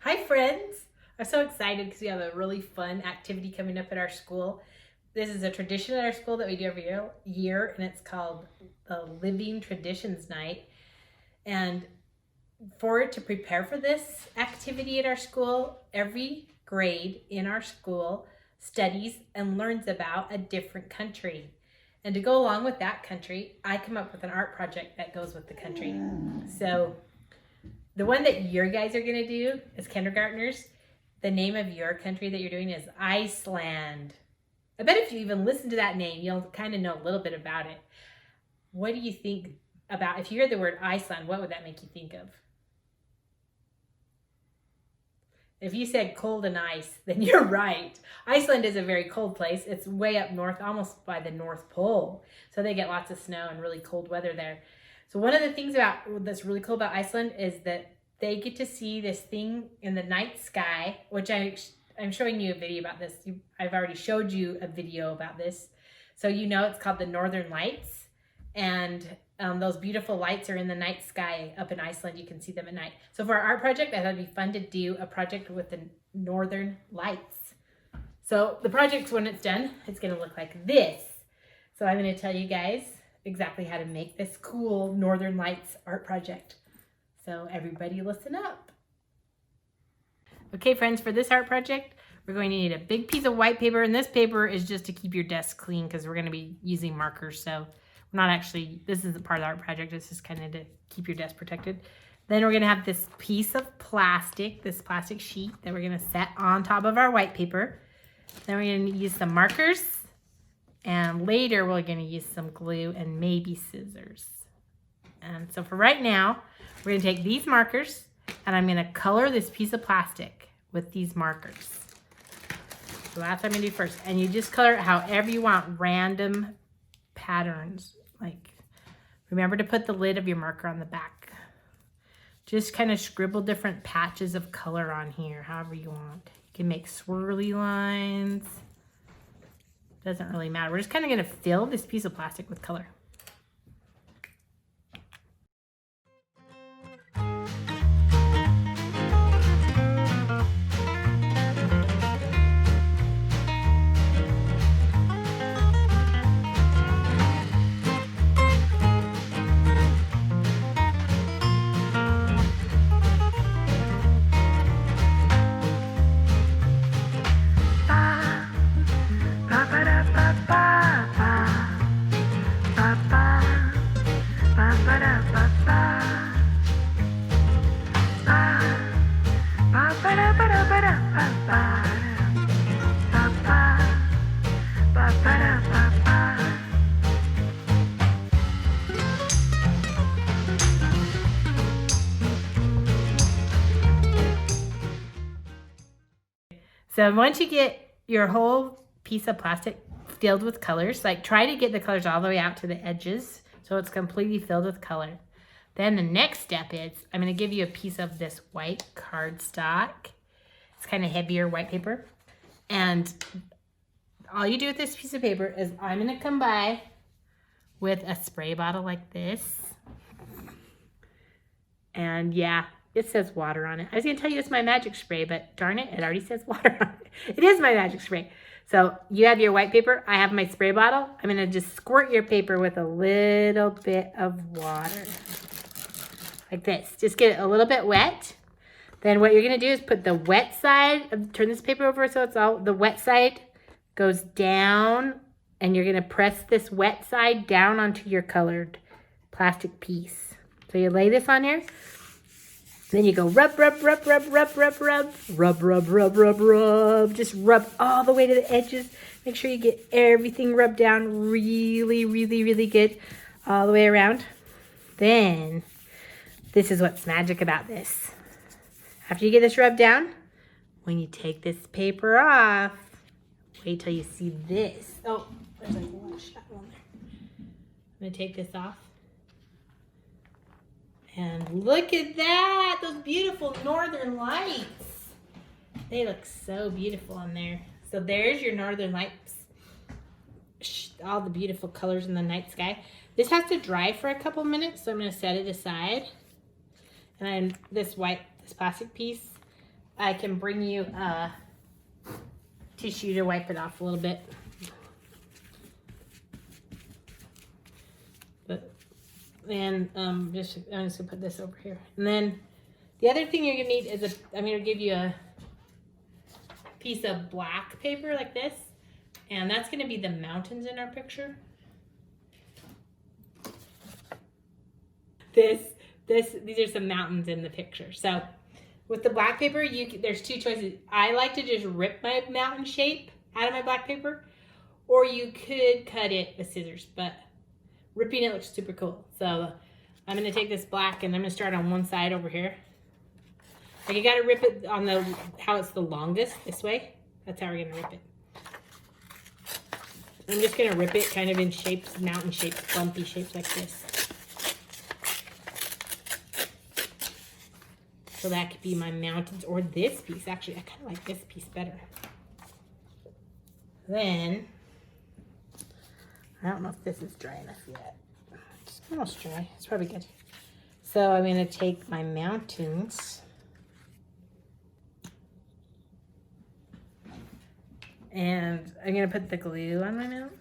Hi friends! I'm so excited because we have a really fun activity coming up at our school. This is a tradition at our school that we do every year, and it's called the Living Traditions Night. And to prepare for this activity at our school, every grade in our school studies and learns about a different country. And to go along with that country, I come up with an art project that goes with the country. So the one that your guys are going to do as kindergartners, the name of your country that you're doing is Iceland. I bet if you even listen to that name, you'll kind of know a little bit about it. What do you think about, if you hear the word Iceland, what would that make you think of? If you said cold and ice, then you're right. Iceland is a very cold place. It's way up north, almost by the North Pole. So they get lots of snow and really cold weather there. So one of the things that's really cool about Iceland is that they get to see this thing in the night sky, which I'm showing you a video about this. I've already showed you a video about this. So you know it's called the Northern Lights. And those beautiful lights are in the night sky up in Iceland. You can see them at night. So for our art project, I thought it'd be fun to do a project with the Northern Lights. So the project, when it's done, it's going to look like this. So I'm going to tell you guys exactly how to make this cool Northern Lights art project. So everybody listen up. Okay, friends, for this art project, we're going to need a big piece of white paper. And this paper is just to keep your desk clean because we're going to be using markers. So not actually, this isn't part of the art project. It's just kind of to keep your desk protected. Then we're going to have this piece of plastic, this plastic sheet that we're going to set on top of our white paper. Then we're going to use some markers. And later we're going to use some glue and maybe scissors. And so for right now, we're going to take these markers and I'm going to color this piece of plastic with these markers. So that's what I'm going to do first. And you just color it however you want, random patterns. Like, remember to put the lid of your marker on the back. Just kind of scribble different patches of color on here, however you want. You can make swirly lines. Doesn't really matter. We're just kind of going to fill this piece of plastic with color. So once you get your whole piece of plastic filled with colors, like try to get the colors all the way out to the edges so it's completely filled with color. Then the next step is I'm going to give you a piece of this white cardstock. It's kind of heavier white paper. And all you do with this piece of paper is I'm going to come by with a spray bottle like this. And yeah, it says water on it. I was going to tell you it's my magic spray, but darn it, it already says water on it. It is my magic spray. So you have your white paper. I have my spray bottle. I'm going to just squirt your paper with a little bit of water. Like this. Just get it a little bit wet. Then what you're going to do is put the wet side, turn this paper over so it's all, the wet side goes down, and you're going to press this wet side down onto your colored plastic piece. So you lay this on here. Then you go rub, rub, rub, rub, rub, rub, rub, rub, rub, rub, rub, rub. Just rub all the way to the edges. Make sure you get everything rubbed down really, really, really good all the way around. Then, this is what's magic about this. After you get this rubbed down, when you take this paper off, wait till you see this. Oh, there's like one shot on there. I'm going to take this off. And look at that, those beautiful northern lights. They look so beautiful on there. So there's your northern lights. All the beautiful colors in the night sky. This has to dry for a couple minutes, so I'm gonna set it aside. And then this plastic piece, I can bring you a tissue to wipe it off a little bit. And I'm just gonna put this over here. And then the other thing you're gonna need is I'm gonna give you a piece of black paper like this, and that's gonna be the mountains in our picture. These are some mountains in the picture. So with the black paper, there's two choices. I like to just rip my mountain shape out of my black paper, or you could cut it with scissors, but ripping it looks super cool. So I'm gonna take this black and I'm gonna start on one side over here. Like you gotta rip it on how it's the longest, this way. That's how we're gonna rip it. I'm just gonna rip it kind of in shapes, mountain shapes, bumpy shapes like this. So that could be my mountains, or this piece. Actually, I kind of like this piece better. Then, I don't know if this is dry enough yet. It's almost dry. It's probably good. So I'm going to take my mountains and I'm going to put the glue on my mountains.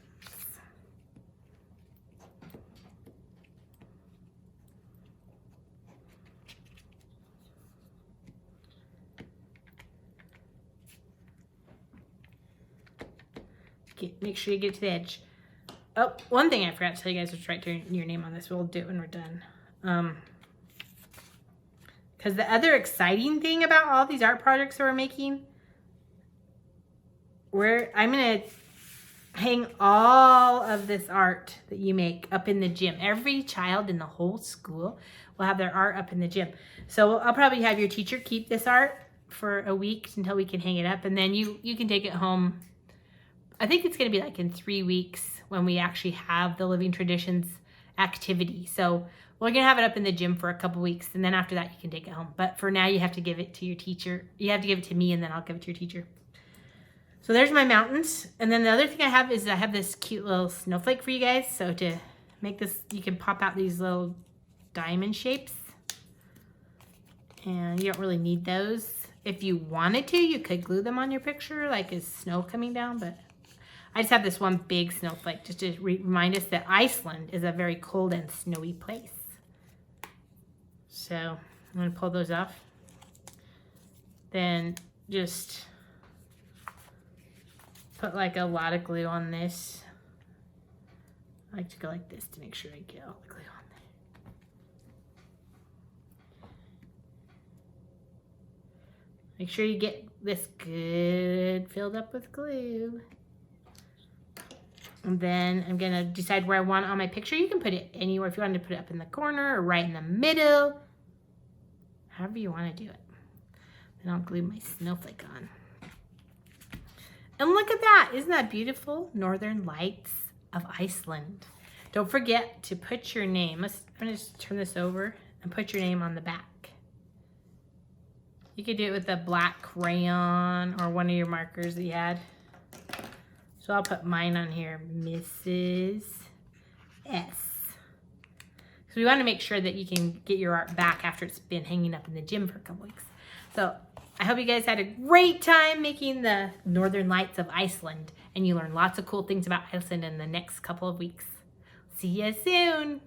Make sure you get to the edge. Oh, one thing I forgot to tell you guys was write your name on this. We'll do it when we're done. Because the other exciting thing about all these art projects that we're making, I'm going to hang all of this art that you make up in the gym. Every child in the whole school will have their art up in the gym. So I'll probably have your teacher keep this art for a week until we can hang it up. And then you can take it home. I think it's going to be like in 3 weeks when we actually have the Living Traditions activity. So we're going to have it up in the gym for a couple weeks. And then after that, you can take it home. But for now, you have to give it to your teacher. You have to give it to me, and then I'll give it to your teacher. So there's my mountains. And then the other thing I have is I have this cute little snowflake for you guys. So to make this, you can pop out these little diamond shapes. And you don't really need those. If you wanted to, you could glue them on your picture, like is snow coming down, but I just have this one big snowflake just to remind us that Iceland is a very cold and snowy place. So I'm going to pull those off. Then just put like a lot of glue on this. I like to go like this to make sure I get all the glue on there. Make sure you get this good filled up with glue. And then I'm going to decide where I want it on my picture. You can put it anywhere. If you wanted to put it up in the corner or right in the middle. However you want to do it. Then I'll glue my snowflake on. And look at that. Isn't that beautiful? Northern Lights of Iceland. Don't forget to put your name. I'm going to just turn this over and put your name on the back. You could do it with a black crayon or one of your markers that you had. So I'll put mine on here, Mrs. S. So we want to make sure that you can get your art back after it's been hanging up in the gym for a couple weeks. So I hope you guys had a great time making the Northern Lights of Iceland. And you learned lots of cool things about Iceland in the next couple of weeks. See you soon.